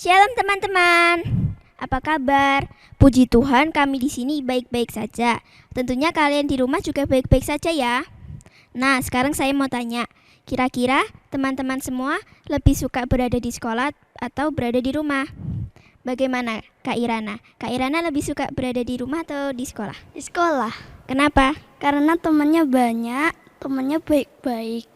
Shalom teman-teman. Apa kabar? Puji Tuhan kami di sini baik-baik saja. Tentunya kalian di rumah juga baik-baik saja ya. Nah, sekarang saya mau tanya, kira-kira teman-teman semua lebih suka berada di sekolah atau berada di rumah? Bagaimana Kak Irana? Kak Irana lebih suka berada di rumah atau di sekolah? Di sekolah, Kenapa? karena temannya banyak, temannya baik-baik.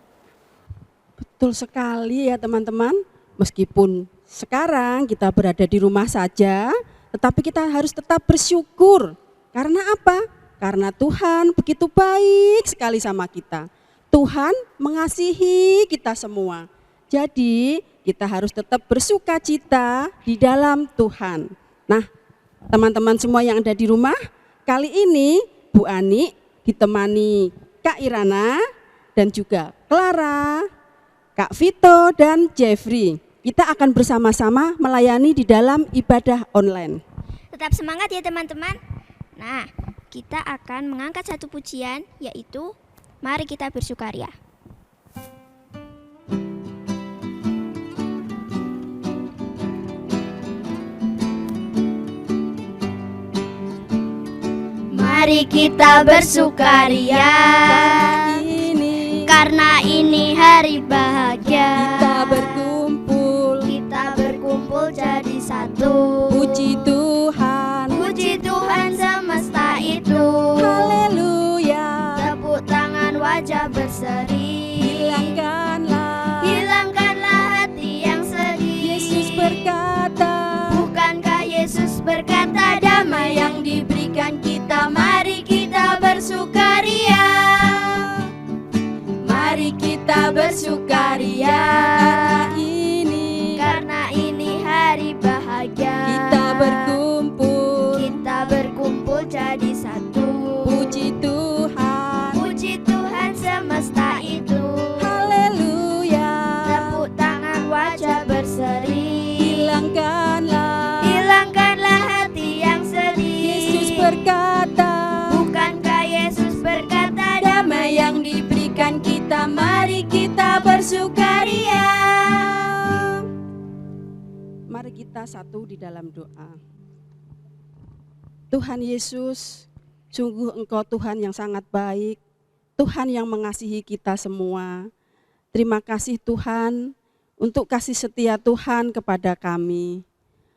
Betul sekali ya teman-teman. Meskipun sekarang kita berada di rumah saja, tetapi kita harus tetap bersyukur. Karena apa? Karena Tuhan begitu baik sekali sama kita. Tuhan mengasihi kita semua. Jadi kita harus tetap bersukacita di dalam Tuhan. Nah, teman-teman semua yang ada di rumah, kali ini Bu Ani ditemani Kak Irana dan juga Clara, Kak Vito dan Jeffrey. Kita akan bersama-sama melayani di dalam ibadah online. Tetap semangat ya teman-teman. Nah, kita akan mengangkat satu pujian, yaitu Mari Kita Bersukaria. Mari kita bersukaria, karena ini hari bahagia. Kita berkumpul jadi satu. puji Tuhan, Puji Tuhan semesta itu. haleluya. Tepuk tangan wajah berseri. Hilangkanlah hati yang sedih. Yesus berkata, Bukankah Yesus berkata damai yang diberikan kita? Mari kita bersukaria. Mari kita bersukaria. Karena ini hari bahagia. Kita berkumpul jadi satu. puji Tuhan, Puji Tuhan semesta itu. haleluya. Tepuk tangan wajah berseri. Hilangkanlah hati yang sedih. Yesus berkata, Bukankah Yesus berkata damai yang diberikan kita, mari kita bersukaria. Mari kita satu di dalam doa. Tuhan Yesus, sungguh Engkau Tuhan yang sangat baik, Tuhan yang mengasihi kita semua. Terima kasih Tuhan untuk kasih setia Tuhan kepada kami.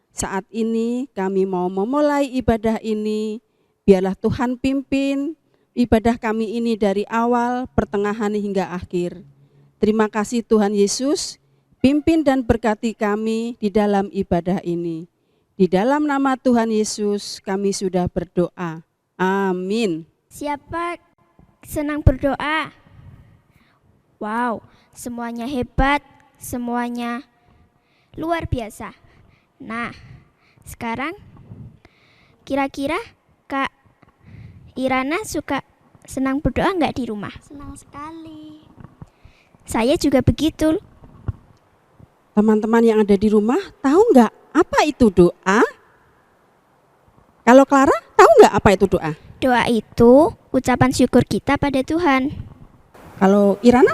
Saat ini kami mau memulai ibadah ini, biarlah Tuhan pimpin ibadah kami ini dari awal, pertengahan hingga akhir. Terima kasih Tuhan Yesus, pimpin dan berkati kami di dalam ibadah ini. Di dalam nama Tuhan Yesus kami sudah berdoa. Amin. Siapa senang berdoa? Wow, semuanya hebat, semuanya luar biasa. Nah, sekarang kira-kira Kak Irana senang berdoa nggak di rumah? Senang sekali. Saya juga begitu. Teman-teman yang ada di rumah tahu nggak apa itu doa? Kalau Clara tahu nggak apa itu doa? Doa itu ucapan syukur kita pada Tuhan. Kalau Irana?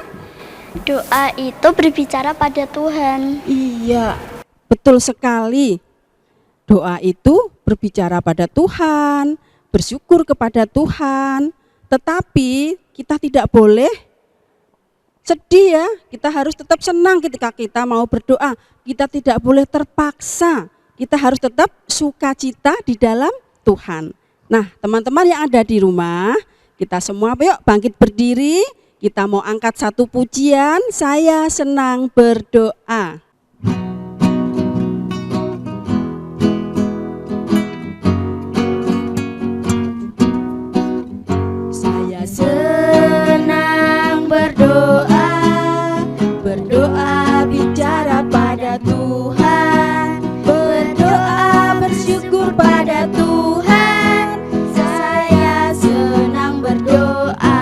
Doa itu berbicara pada Tuhan. Iya, betul sekali. Doa itu berbicara pada Tuhan, bersyukur kepada Tuhan. Tetapi kita tidak boleh sedih ya, kita harus tetap senang ketika kita mau berdoa. Kita tidak boleh terpaksa, kita harus tetap sukacita di dalam Tuhan. Nah teman-teman yang ada di rumah, kita semua yuk bangkit berdiri. Kita mau angkat satu pujian, saya senang berdoa. Saya senang berdoa, berdoa bicara pada Tuhan, berdoa bersyukur pada Tuhan. Saya senang berdoa,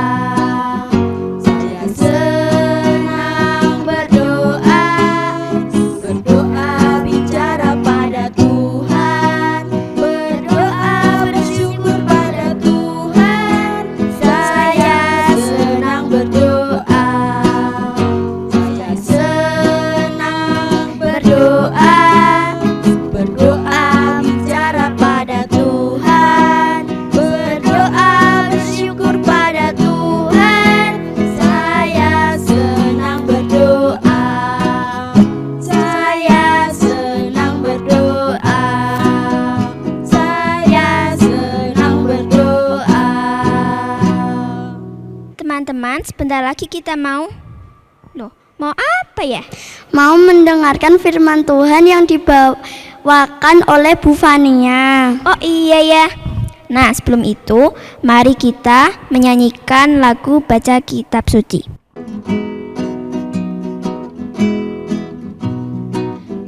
saya senang berdoa, sebentar lagi kita mau apa ya? Mau mendengarkan firman Tuhan yang dibawakan oleh Bu Fania. Oh iya ya. Nah, sebelum itu, mari kita menyanyikan lagu Baca Kitab Suci.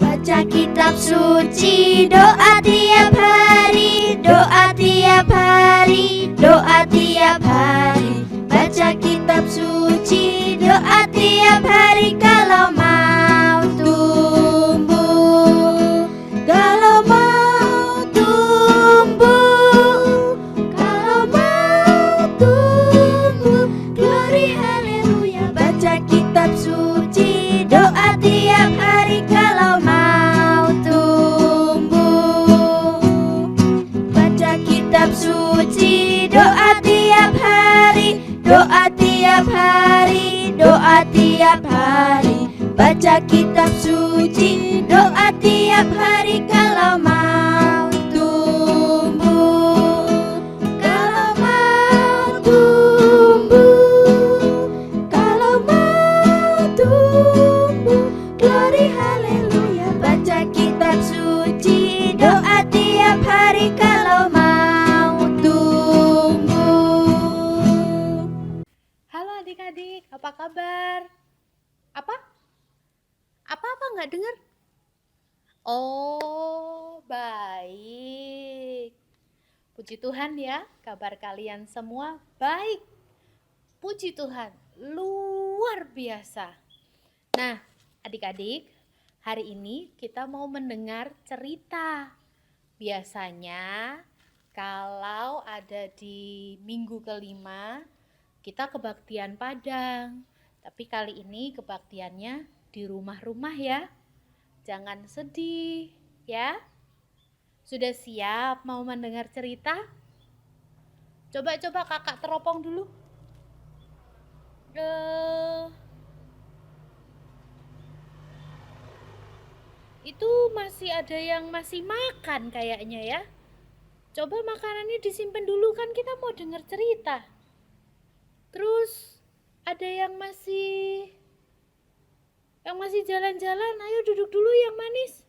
Baca kitab suci, doa tiap hari, doa tiap hari, doa tiap hari. Baca kitab suci, doa tiap hari kalau mau tumbuh, kalau mau tumbuh, kalau mau tumbuh. Glory haleluya. Baca kitab suci, doa tiap hari kalau mau tumbuh. Baca kitab suci, doa tiap hari, doa tiap hari, doa tiap hari. Baca kitab suci, doa tiap hari kalau mau tumbuh, kalau mau tumbuh, kalau mau tumbuh. Glory haleluya. Baca kitab suci, doa tiap hari kalau mau tumbuh. Halo adik-adik, apa kabar? Apa nggak dengar? Oh, baik. Puji Tuhan ya, kabar kalian semua baik. Puji Tuhan, luar biasa. Nah, adik-adik, hari ini kita mau mendengar cerita. Biasanya kalau ada di minggu kelima, kita kebaktian Padang. Tapi kali ini kebaktiannya di rumah-rumah ya. Jangan sedih ya. Sudah siap mau mendengar cerita? Coba kakak teropong dulu. Itu masih ada yang masih makan kayaknya ya. Coba makanannya disimpan dulu, kan kita mau dengar cerita. Terus ada yang masih jalan-jalan, ayo duduk dulu yang manis.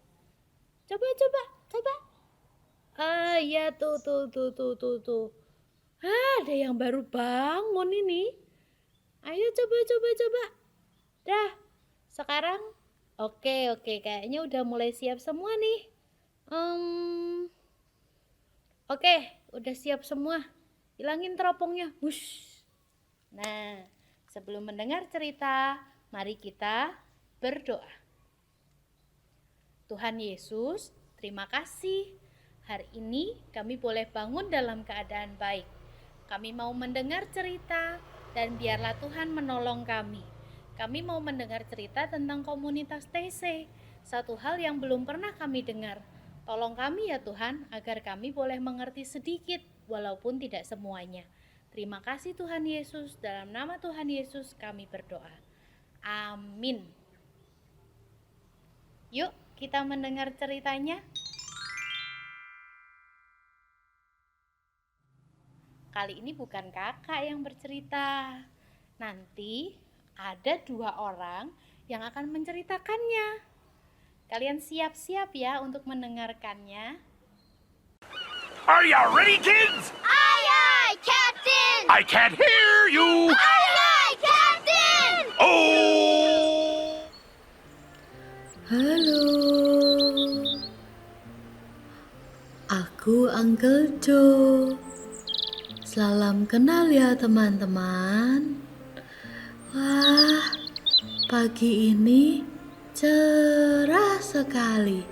Coba. Ah ya tuh. Ada yang baru bangun ini. Ayo coba. Dah, sekarang oke, kayaknya udah mulai siap semua nih. Oke, udah siap semua. Hilangin teropongnya. Wush. Nah, sebelum mendengar cerita, mari kita berdoa. Tuhan Yesus, terima kasih. Hari ini kami boleh bangun dalam keadaan baik. Kami mau mendengar cerita dan biarlah Tuhan menolong kami. Kami mau mendengar cerita tentang komunitas TC, satu hal yang belum pernah kami dengar. Tolong kami ya Tuhan, agar kami boleh mengerti sedikit, walaupun tidak semuanya. Terima kasih Tuhan Yesus, dalam nama Tuhan Yesus kami berdoa. Amin. Yuk kita mendengar ceritanya. Kali ini bukan kakak yang bercerita. Nanti ada 2 orang yang akan menceritakannya. Kalian siap-siap ya untuk mendengarkannya. Are you ready, kids? Aye, Captain! I can't hear you. Aye, Captain! Oh! Halo, aku Uncle Joe. Salam kenal ya teman-teman. Wah, pagi ini cerah sekali.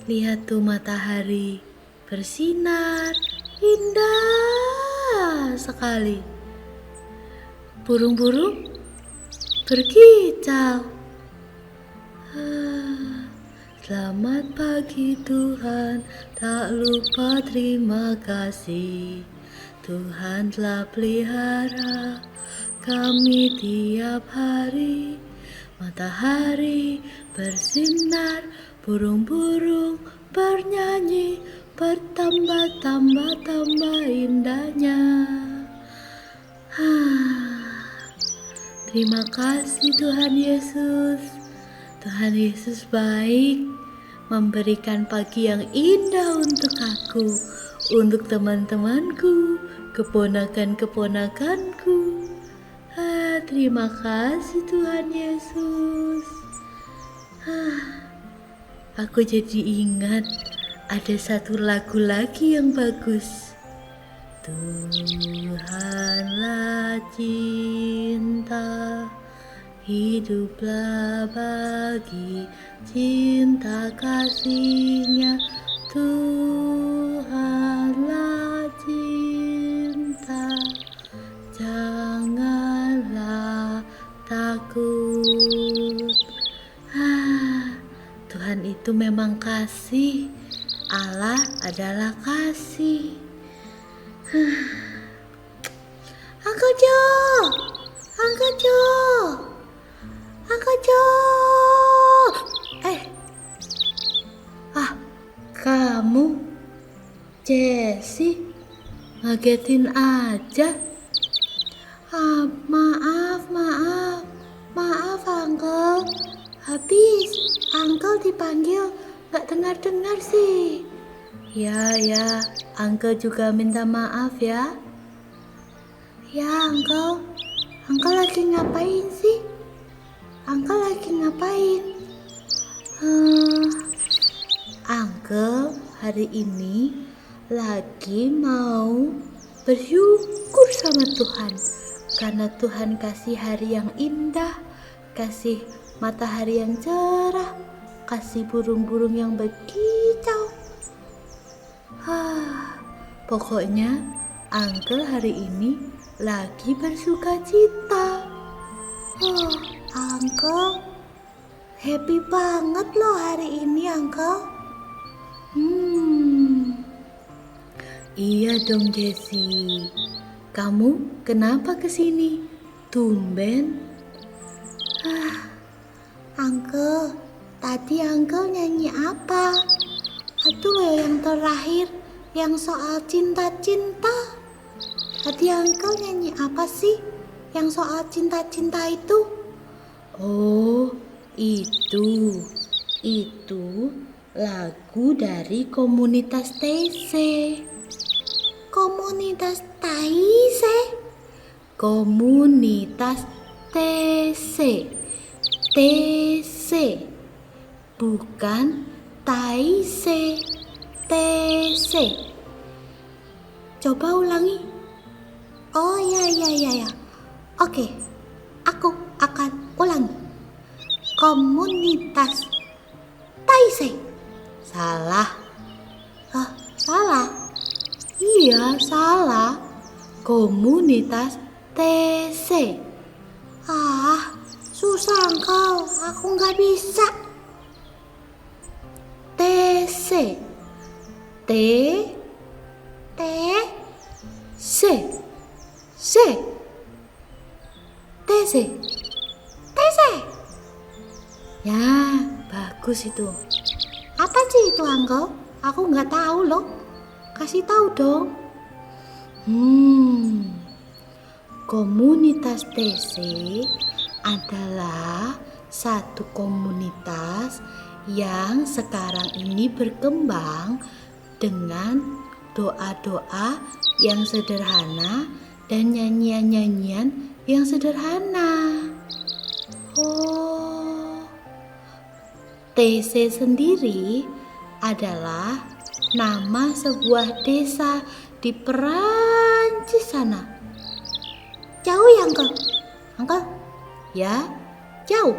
Lihat tuh matahari bersinar, indah sekali. Burung-burung berkicau. Selamat pagi Tuhan, tak lupa terima kasih. Tuhan telah pelihara kami tiap hari. Matahari bersinar, burung-burung bernyanyi. bertambah-tambah indahnya. Terima kasih Tuhan Yesus. Tuhan Yesus baik, memberikan pagi yang indah untuk aku, untuk teman-temanku, keponakan-keponakanku. Terima kasih Tuhan Yesus. Aku jadi ingat ada satu lagu lagi yang bagus. Tuhanlah cinta, hiduplah bagi cinta kasih-Nya. Tuhanlah cinta, janganlah takut. Tuhan itu memang kasih. Allah adalah kasih. Uncle Joe, Uncle Joe, Uncle Joe. Kamu, Jessie, ngagetin aja. Maaf, Uncle. Habis Uncle dipanggil gak dengar-dengar sih. Ya, Uncle juga minta maaf ya. Ya, Uncle lagi ngapain sih? Uncle lagi ngapain? Uncle hari ini lagi mau bersyukur sama Tuhan. Karena Tuhan kasih hari yang indah, kasih matahari yang cerah, kasih burung-burung yang berkicau. Pokoknya Uncle hari ini lagi bersuka cita. Uncle happy banget loh hari ini, Uncle. Iya dong Jessie. Kamu kenapa kesini? Tumben. Uncle, tadi Uncle nyanyi apa? Aduh, yang terakhir, yang soal cinta-cinta. Tadi Uncle nyanyi apa sih? Yang soal cinta-cinta itu? Oh, itu lagu dari komunitas TC. Komunitas Taise. Komunitas TC. TC. Bukan Taise. TC. Coba ulangi. Oh ya. Oke, aku akan ulangi. Komunitas Taise. Salah. Salah. Iya, salah. Komunitas TC. Susah Uncle, aku nggak bisa. TC. TC. Ya, bagus itu. Apa sih itu Uncle? Aku nggak tahu loh. Kasih tahu dong. Komunitas TC adalah satu komunitas yang sekarang ini berkembang dengan doa-doa yang sederhana dan nyanyian-nyanyian yang sederhana. TC sendiri adalah nama sebuah desa di Perancis sana. Jauh ya, Uncle? Ya, jauh.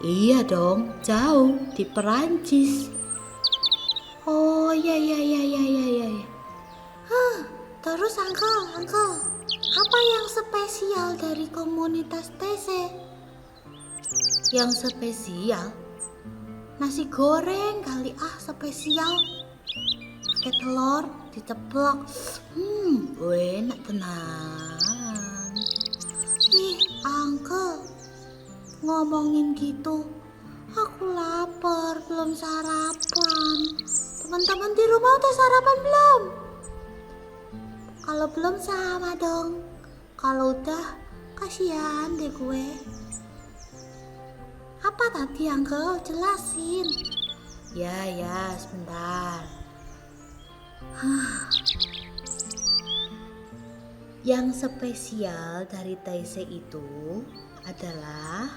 Iya dong, jauh di Perancis. Oh, ya. Terus Uncle, apa yang spesial dari komunitas TC? Yang spesial? Nasi goreng kali spesial. Pakai telur diceplok. Enak tenang. Uncle, ngomongin gitu, aku lapar, belum sarapan. Teman-teman di rumah udah sarapan belum? Kalau belum sama dong. Kalau udah, kasihan deh gue. Apa tadi Uncle? Jelasin. Ya, sebentar. Yang spesial dari Taizé itu adalah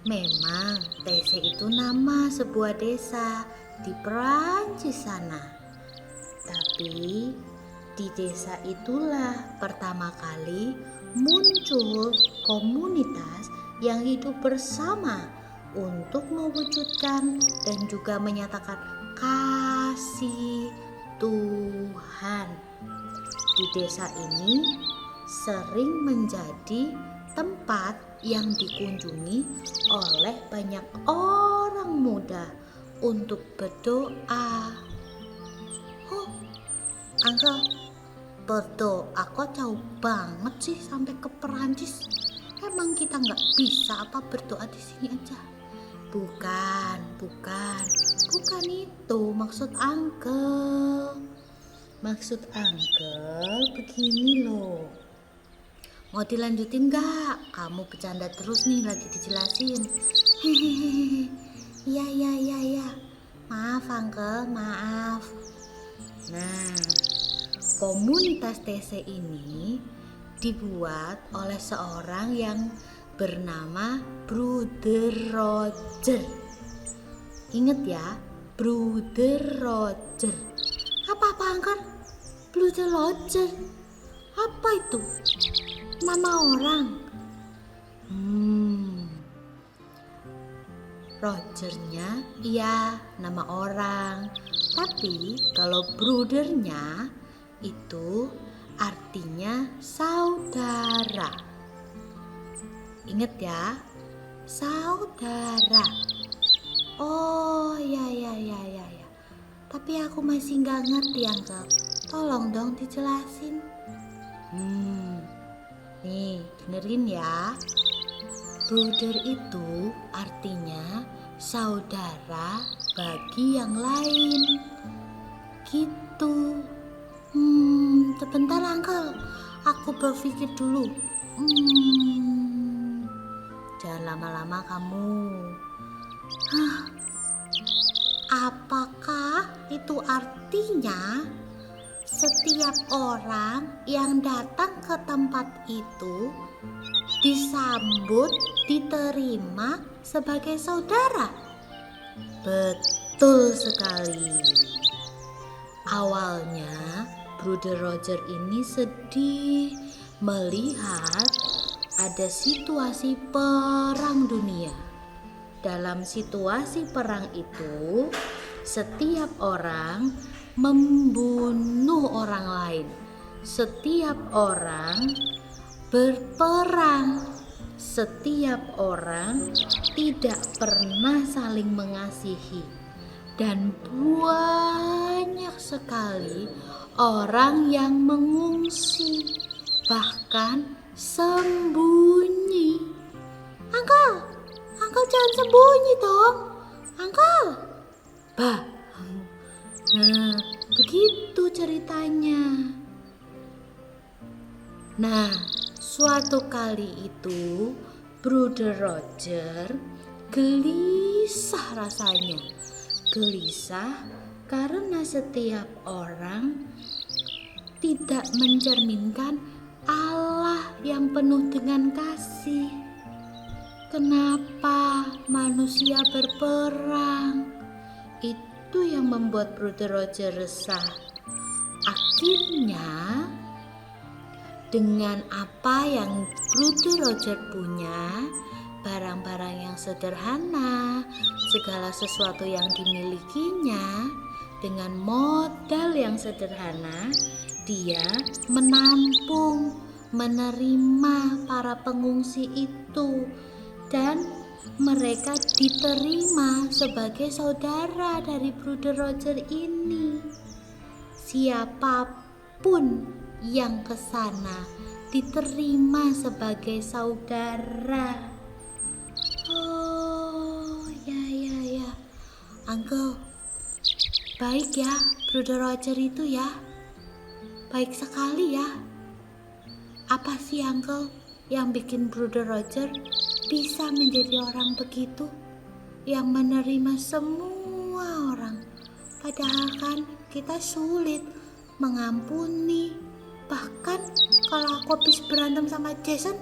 memang Taizé itu nama sebuah desa di Perancis sana. Tapi di desa itulah pertama kali muncul komunitas yang hidup bersama untuk mewujudkan dan juga menyatakan kasih Tuhan. Di desa ini sering menjadi tempat yang dikunjungi oleh banyak orang muda untuk berdoa. Uncle, berdoa kok jauh banget sih sampai ke Perancis? Emang kita nggak bisa apa berdoa di sini aja? Bukan itu maksud Uncle. Maksud Uncle begini loh. Mau dilanjutin nggak? Kamu bercanda terus nih, lagi dijelasin. Hehehe. Iya. Maaf Uncle, maaf. Nah, komunitas TC ini dibuat oleh seorang yang bernama Bruder Roger. Ingat ya, Bruder Roger. Apa Uncle? Bruder Roger? Apa itu? Nama orang? Rogernya iya nama orang, tapi kalau brudernya itu artinya saudara. Ingat ya, saudara. Oh ya. Tapi aku masih nggak ngerti Uncle. Tolong dong dijelasin. Nih dengerin ya. Bruder itu artinya saudara bagi yang lain. Gitu. Sebentar Uncle, aku berpikir dulu. Jangan lama-lama kamu. Apakah itu artinya setiap orang yang datang ke tempat itu disambut, diterima sebagai saudara? Betul sekali. Awalnya Bruder Roger ini sedih melihat ada situasi perang dunia. Dalam situasi perang itu, setiap orang membunuh orang lain. Setiap orang berperang. Setiap orang tidak pernah saling mengasihi. Dan banyak sekali orang yang mengungsi, bahkan sembunyi. Uncle jangan sembunyi dong. Uncle. Bah. Nah, begitu ceritanya. Nah, suatu kali itu Bruder Roger gelisah rasanya. Gelisah karena setiap orang tidak mencerminkan Allah yang penuh dengan kasih. Kenapa manusia berperang? Itu yang membuat Bruder Roger resah. Akhirnya, dengan apa yang Bruder Roger punya, barang-barang yang sederhana, segala sesuatu yang dimilikinya, dengan modal yang sederhana, dia menampung, menerima para pengungsi itu, dan mereka diterima sebagai saudara dari Bruder Roger ini. Siapapun yang ke sana diterima sebagai saudara. Oh, ya. Uncle, Baik ya, Brother Roger itu ya. Baik sekali ya. Apa sih Uncle yang bikin Brother Roger bisa menjadi orang begitu? Yang menerima semua orang. Padahal kan kita sulit mengampuni. Bahkan kalau aku habis berantem sama Jason,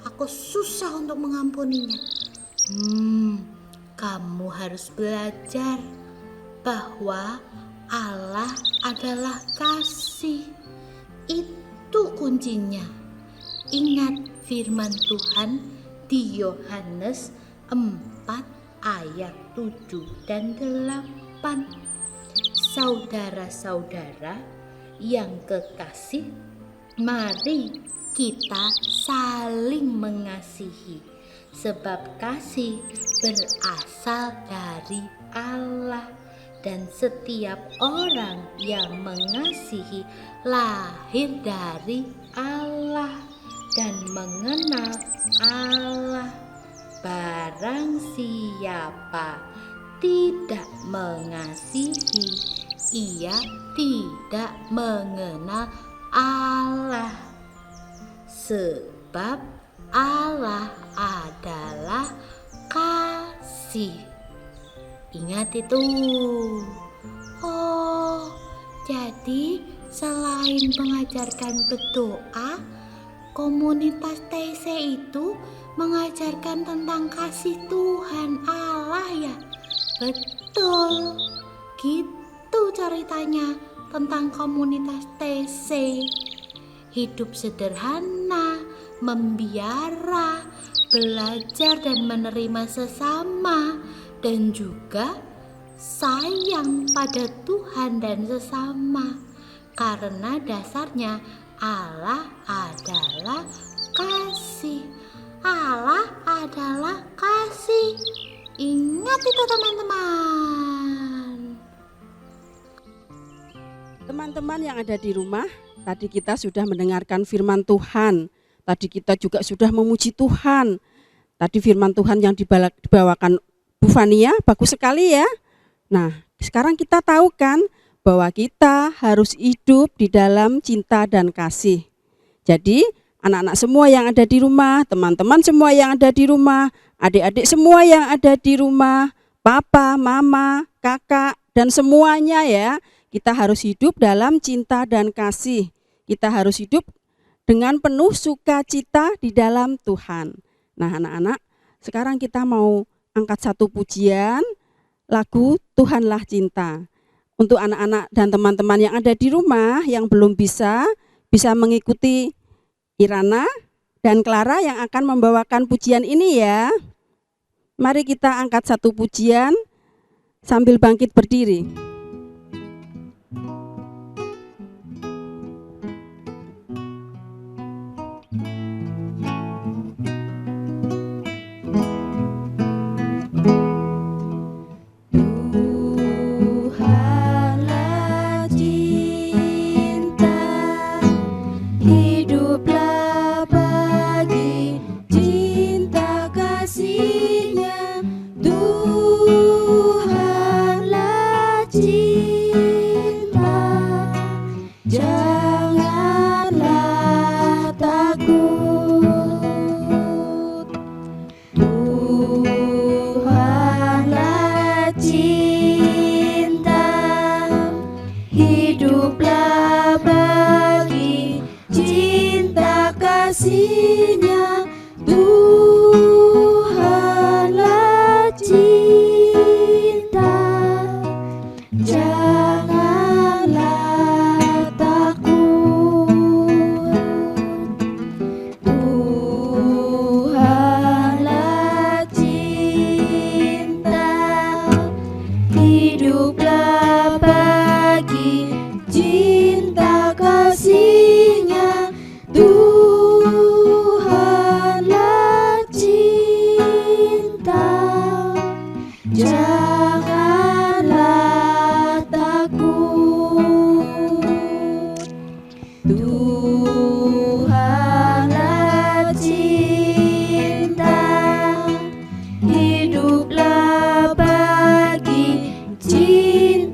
aku susah untuk mengampuninya. Kamu harus belajar bahwa Allah adalah kasih. Itu kuncinya. Ingat firman Tuhan di Yohanes 4 ayat 7 dan 8. Saudara-saudara yang kekasih, mari kita saling mengasihi, sebab kasih berasal dari Allah, dan setiap orang yang mengasihi lahir dari Allah dan mengenal Allah. Barang siapa tidak mengasihi, ia tidak mengenal Allah, sebab Allah adalah kasih. Ingat itu. Jadi selain mengajarkan berdoa, komunitas TC itu mengajarkan tentang kasih Tuhan Allah ya. Betul. Gitu ceritanya tentang komunitas TC. Hidup sederhana, membiara, belajar dan menerima sesama, dan juga sayang pada Tuhan dan sesama. Karena dasarnya Allah adalah kasih. Allah adalah kasih. Ingat itu teman-teman. Teman-teman yang ada di rumah, tadi kita sudah mendengarkan firman Tuhan. Tadi kita juga sudah memuji Tuhan. Tadi firman Tuhan yang dibawakan Bu Fania bagus sekali ya. Nah, sekarang kita tahu kan bahwa kita harus hidup di dalam cinta dan kasih. Jadi, anak-anak semua yang ada di rumah, teman-teman semua yang ada di rumah, adik-adik semua yang ada di rumah, papa, mama, kakak, dan semuanya ya, kita harus hidup dalam cinta dan kasih. Kita harus hidup dengan penuh sukacita di dalam Tuhan. Nah, anak-anak, sekarang kita mau angkat satu pujian, lagu Tuhanlah Cinta. Untuk anak-anak dan teman-teman yang ada di rumah yang belum bisa mengikuti Irana dan Clara yang akan membawakan pujian ini ya. Mari kita angkat satu pujian sambil bangkit berdiri. Hiduplah bagi cinta.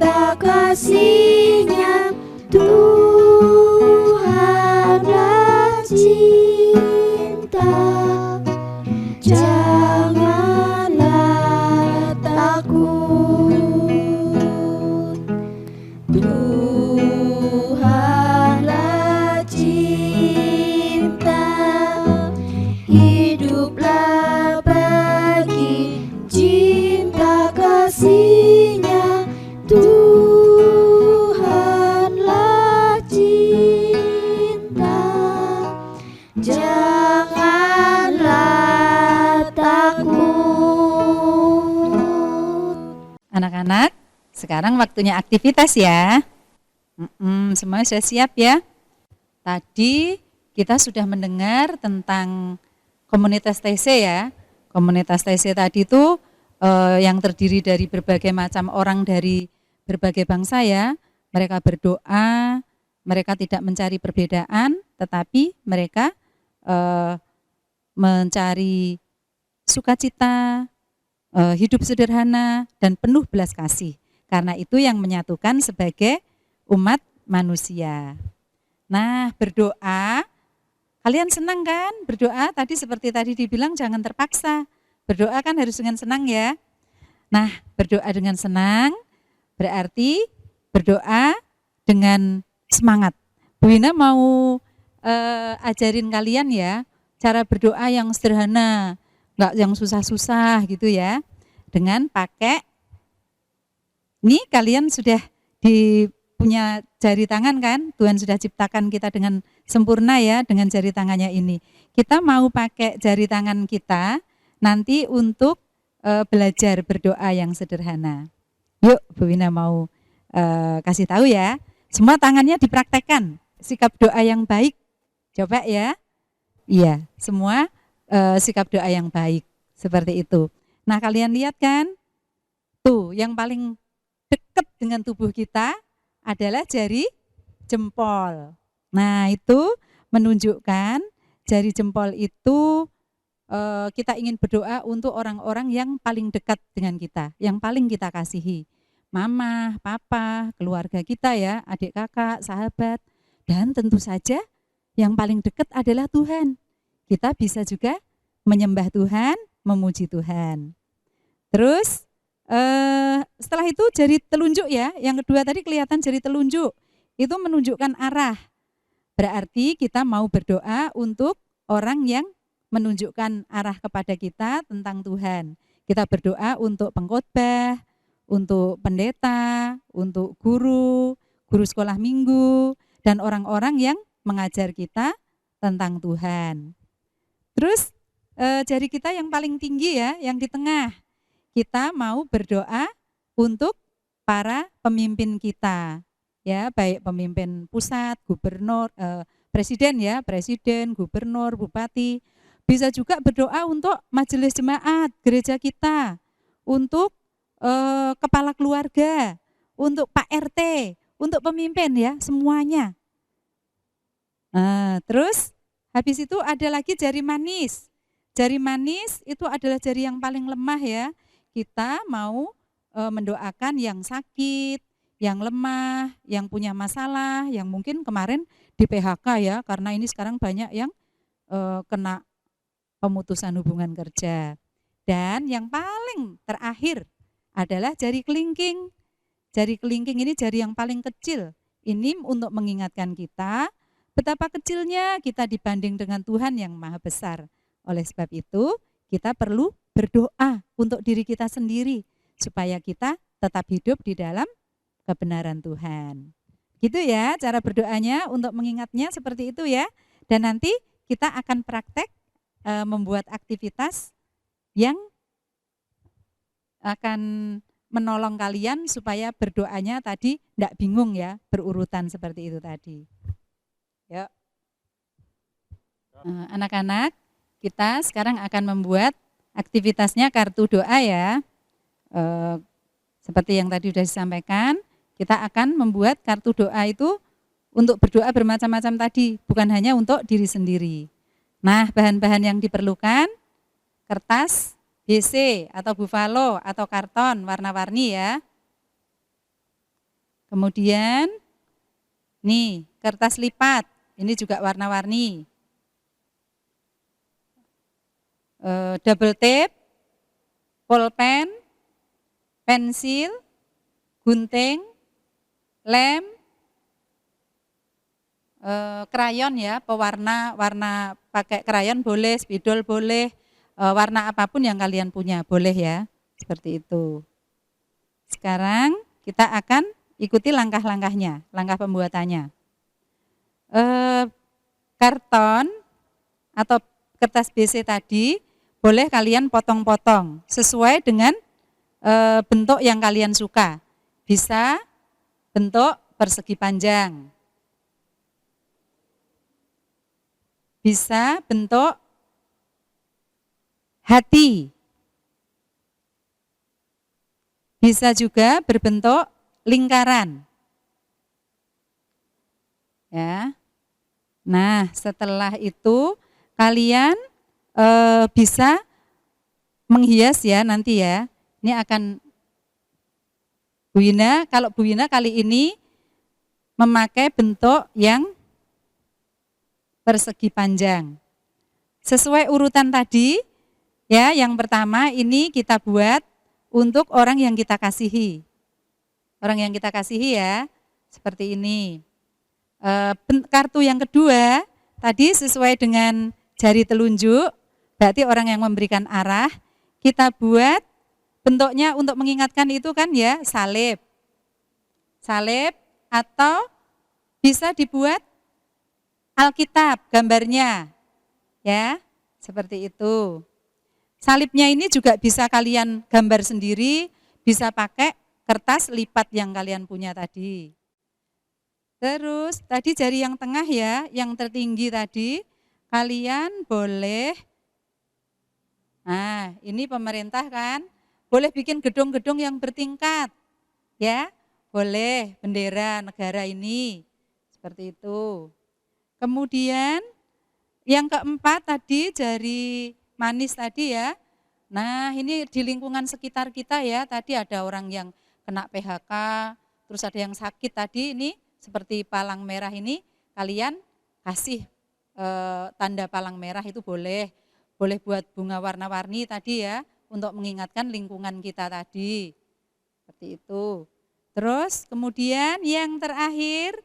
sekarang waktunya aktivitas ya. Semuanya sudah siap ya? Tadi kita sudah mendengar tentang komunitas TC ya. Komunitas TC tadi itu yang terdiri dari berbagai macam orang dari berbagai bangsa ya. Mereka berdoa, mereka tidak mencari perbedaan, tetapi mereka mencari sukacita, hidup sederhana, dan penuh belas kasih. Karena itu yang menyatukan sebagai umat manusia. Nah, berdoa, kalian senang kan? Berdoa tadi seperti tadi dibilang jangan terpaksa. Berdoa kan harus dengan senang ya. Nah, berdoa dengan senang berarti berdoa dengan semangat. Bu Wina mau ajarin kalian ya, cara berdoa yang sederhana, enggak yang susah-susah gitu ya. Dengan pakai, ini kalian sudah punya jari tangan kan? Tuhan sudah ciptakan kita dengan sempurna ya, dengan jari tangannya ini. Kita mau pakai jari tangan kita nanti untuk belajar berdoa yang sederhana. Yuk, Bu Wina mau kasih tahu ya. Semua tangannya dipraktekkan, sikap doa yang baik. Coba ya. Iya, semua sikap doa yang baik seperti itu. Nah, kalian lihat kan? Tuh, yang paling dekat dengan tubuh kita adalah jari jempol. Nah, itu menunjukkan jari jempol itu kita ingin berdoa untuk orang-orang yang paling dekat dengan kita, yang paling kita kasihi. Mama, papa, keluarga kita ya, adik kakak, sahabat. Dan tentu saja yang paling dekat adalah Tuhan. Kita bisa juga menyembah Tuhan, memuji Tuhan. Terus setelah itu jari telunjuk ya, yang kedua tadi kelihatan jari telunjuk, itu menunjukkan arah. Berarti kita mau berdoa untuk orang yang menunjukkan arah kepada kita tentang Tuhan. Kita berdoa untuk pengkhotbah, untuk pendeta, untuk guru sekolah minggu, dan orang-orang yang mengajar kita tentang Tuhan. Terus jari kita yang paling tinggi ya, yang di tengah. Kita mau berdoa untuk para pemimpin kita. Ya, baik pemimpin pusat, gubernur, presiden ya, presiden, gubernur, bupati. Bisa juga berdoa untuk majelis jemaat gereja kita, untuk kepala keluarga, untuk Pak RT, untuk pemimpin ya, semuanya. Terus habis itu ada lagi jari manis. Jari manis itu adalah jari yang paling lemah ya. Kita mau mendoakan yang sakit, yang lemah, yang punya masalah, yang mungkin kemarin di PHK ya, karena ini sekarang banyak yang kena pemutusan hubungan kerja. Dan yang paling terakhir adalah jari kelingking. Jari kelingking ini jari yang paling kecil. Ini untuk mengingatkan kita betapa kecilnya kita dibanding dengan Tuhan yang maha besar. Oleh sebab itu, kita perlu berdoa untuk diri kita sendiri supaya kita tetap hidup di dalam kebenaran Tuhan. Gitu ya cara berdoanya, untuk mengingatnya seperti itu ya. Dan nanti kita akan praktek membuat aktivitas yang akan menolong kalian supaya berdoanya tadi tidak bingung ya, berurutan seperti itu tadi. Yuk. Anak-anak, kita sekarang akan membuat aktivitasnya kartu doa ya. Seperti yang tadi sudah disampaikan, kita akan membuat kartu doa itu untuk berdoa bermacam-macam tadi, bukan hanya untuk diri sendiri. Nah, bahan-bahan yang diperlukan, kertas BC atau buffalo atau karton warna-warni ya. Kemudian, nih kertas lipat, ini juga warna-warni. Double tape, pulpen, pensil, gunting, lem, krayon ya, pewarna, warna pakai krayon boleh, spidol boleh, warna apapun yang kalian punya boleh ya, seperti itu. Sekarang kita akan ikuti langkah-langkahnya, langkah pembuatannya. Karton atau kertas BC tadi boleh kalian potong-potong sesuai dengan bentuk yang kalian suka. bisa bentuk persegi panjang, bisa bentuk hati, bisa juga berbentuk lingkaran. Ya. Nah, setelah itu kalian bisa menghias ya nanti ya. Ini akan Bu Wina, kalau Bu Wina kali ini memakai bentuk yang persegi panjang. Sesuai urutan tadi, ya, yang pertama ini kita buat untuk orang yang kita kasihi. Orang yang kita kasihi ya, seperti ini. Kartu yang kedua, tadi sesuai dengan jari telunjuk, berarti orang yang memberikan arah, kita buat bentuknya untuk mengingatkan itu kan ya, salib. Salib atau bisa dibuat Alkitab gambarnya. Ya, seperti itu. Salibnya ini juga bisa kalian gambar sendiri, bisa pakai kertas lipat yang kalian punya tadi. Terus tadi jari yang tengah ya, yang tertinggi tadi, kalian boleh, nah ini pemerintah kan, boleh bikin gedung-gedung yang bertingkat, ya, boleh bendera negara ini, seperti itu. Kemudian yang keempat tadi jari manis tadi ya, nah ini di lingkungan sekitar kita ya, tadi ada orang yang kena PHK, terus ada yang sakit tadi ini, seperti palang merah ini, kalian kasih tanda palang merah itu boleh buat bunga warna-warni tadi ya, untuk mengingatkan lingkungan kita tadi, seperti itu. Terus kemudian yang terakhir,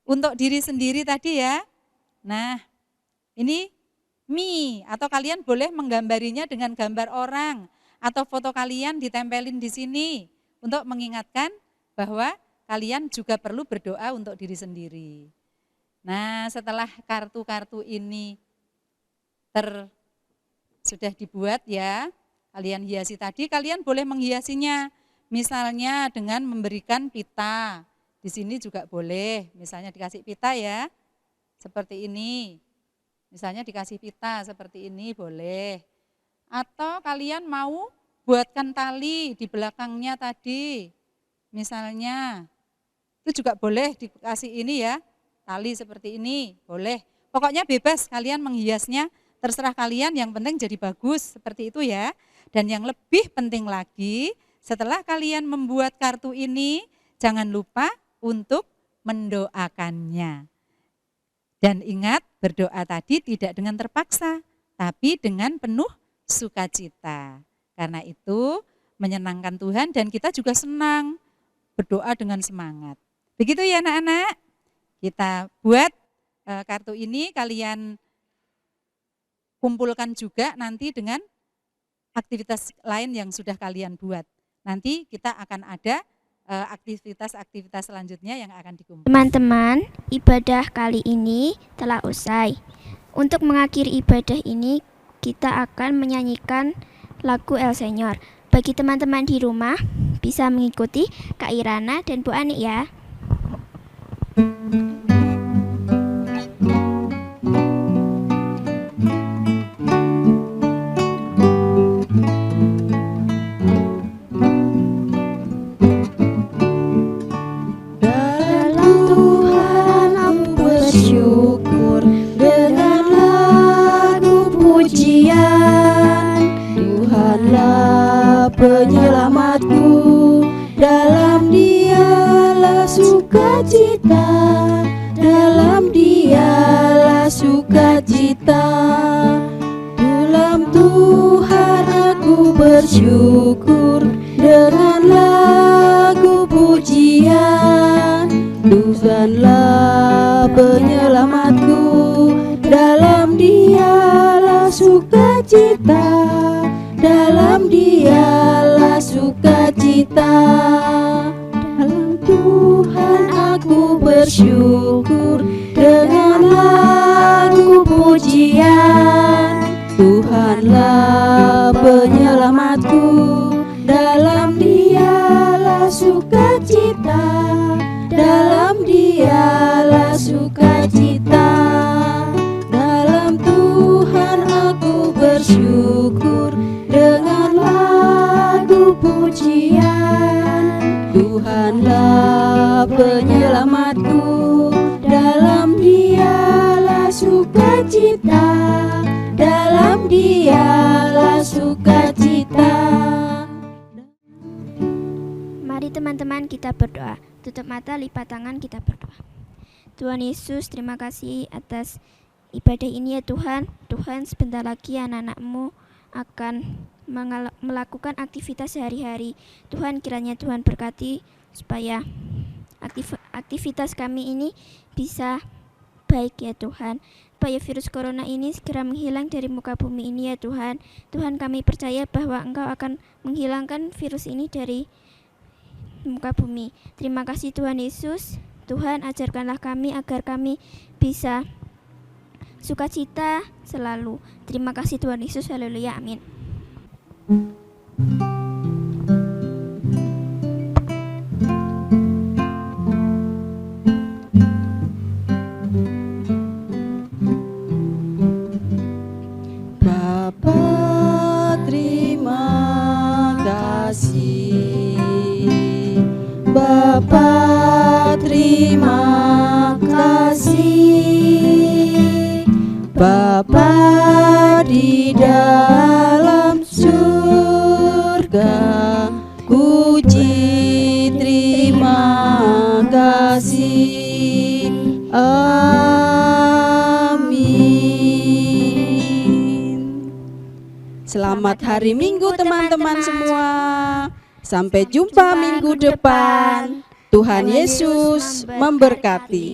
untuk diri sendiri tadi ya, nah ini me, atau kalian boleh menggambarinya dengan gambar orang, atau foto kalian ditempelin di sini, untuk mengingatkan bahwa kalian juga perlu berdoa untuk diri sendiri. Nah, setelah kartu-kartu ini sudah dibuat ya, kalian hiasi tadi, kalian boleh menghiasinya. Misalnya dengan memberikan pita. Di sini juga boleh, misalnya dikasih pita ya, seperti ini. Misalnya dikasih pita seperti ini boleh. Atau kalian mau buatkan tali di belakangnya tadi. Misalnya itu juga boleh dikasih ini ya, tali seperti ini, boleh. Pokoknya bebas kalian menghiasnya, terserah kalian, yang penting jadi bagus, seperti itu ya. Dan yang lebih penting lagi, setelah kalian membuat kartu ini, jangan lupa untuk mendoakannya. Dan ingat, berdoa tadi tidak dengan terpaksa, tapi dengan penuh sukacita. Karena itu menyenangkan Tuhan dan kita juga senang berdoa dengan semangat. Begitu ya anak-anak, kita buat kartu ini, kalian kumpulkan juga nanti dengan aktivitas lain yang sudah kalian buat. Nanti kita akan ada aktivitas-aktivitas selanjutnya yang akan dikumpulkan. Teman-teman, ibadah kali ini telah usai. Untuk mengakhiri ibadah ini, kita akan menyanyikan lagu El Señor. Bagi teman-teman di rumah, bisa mengikuti Kak Irana dan Bu Ani ya. Penyelamatku, dalam Dialah sukacita, dalam Dialah sukacita. Dalam Tuhan aku bersyukur, dengan lagu pujian. Tuhanlah penyelamatku, dalam Dialah sukacita, dalam Dialah sukacita. Dalam Tuhan aku bersyukur, dengan lagu pujian. Tuhanlah penyelamatku, dalam Dialah sukacita. Dalam Tuhan aku bersyukur dengan lagu pujian. Tuhanlah penyelamatku, dalam Dialah sukacita, dalam Dialah sukacita. Mari teman-teman kita berdoa. Tutup mata, lipat tangan, kita berdoa. Tuhan Yesus, terima kasih atas ibadah ini ya Tuhan. Tuhan, sebentar lagi anak-anak-Mu akan melakukan aktivitas sehari-hari. Tuhan, kiranya Tuhan berkati supaya aktivitas kami ini bisa baik ya Tuhan. Supaya virus corona ini segera menghilang dari muka bumi ini ya Tuhan. Tuhan, kami percaya bahwa Engkau akan menghilangkan virus ini dari muka bumi. Terima kasih Tuhan Yesus. Tuhan, ajarkanlah kami agar kami bisa sukacita selalu. Terima kasih Tuhan Yesus. Haleluya. Amin. Bapa, terima kasih. Bapa, terima kasih. Bapa di dalam surga, puji terima kasih. Amin. Selamat hari Minggu teman-teman semua. Sampai jumpa minggu depan. Tuhan Yesus memberkati.